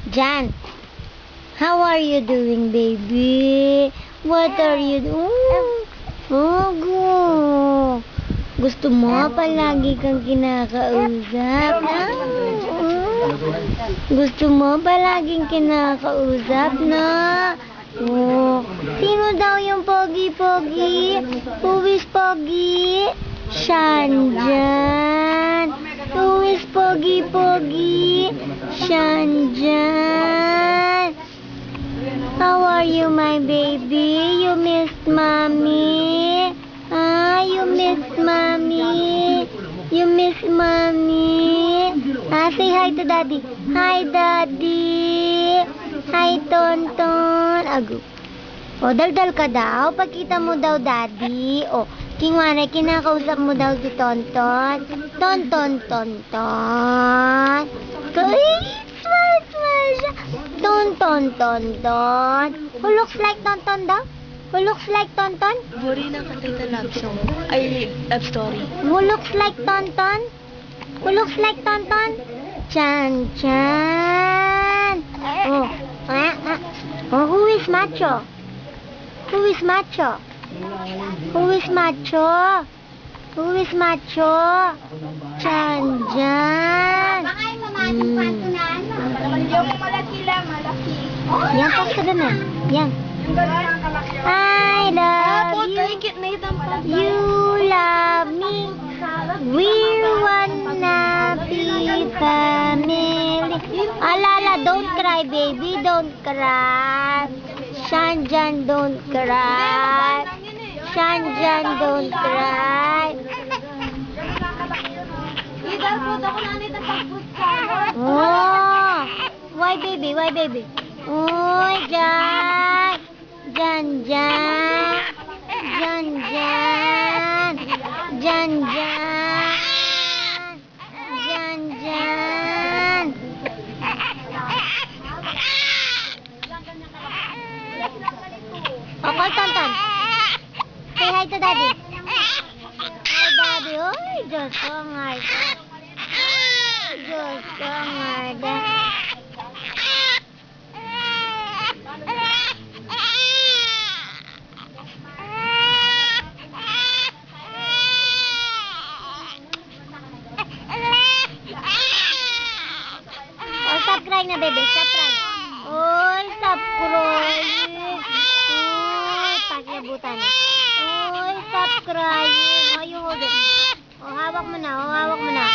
Jan, how are you doing, baby? What are you doing? Oh, gusto mo palagi kang kinakausap? Gusto mo palaging kinakausap na? Oh, sino daw yung pogi-pogi? Who is pogi? Shanjan. Who is pogi-pogi? Shanjan. How are you, my baby? You missed mommy? You missed mommy? You miss mommy? Say hi to daddy. Hi, daddy. Hi, Tonton. Ago. O, daldal ka daw. Pagkita mo daw, daddy. O, kingwanay, kinakausap mo daw si Tonton. Tonton, Tonton. Smile siya. Tonton, Tonton. Who looks like Tonton daw? Who looks like Tonton? Buri ng katita love song. Ay, love story. Who looks like Tonton? Who looks like Tonton? Chan Chan. Oh, who is Macho? Who is Macho? Who is Macho? Who is Macho? Chan Chan. Yung malaki lang, malaki. Yan, pas ka dun na. Yan. I love you. You love me. We're one happy family. Alala, don't cry, baby. Don't cry. Shanjan, don't cry. Shanjan, don't cry. Oh, why, baby? Why, baby? Oh, Jan. Jan, Jan. Jan, Jan. Jan, Jan. Jan, Jan. Oh, call Tonton. Say hi to daddy. Hi, daddy. Oy, Diyos ko, ngarda. Diyos ko, ngarda. Stop crying na, baby. Stop crying. Oh, stop crying. Oh, pakiabutan. Oh, stop crying. Oh, you hold it. Oh, hawak mo na. Oh, hawak mo na.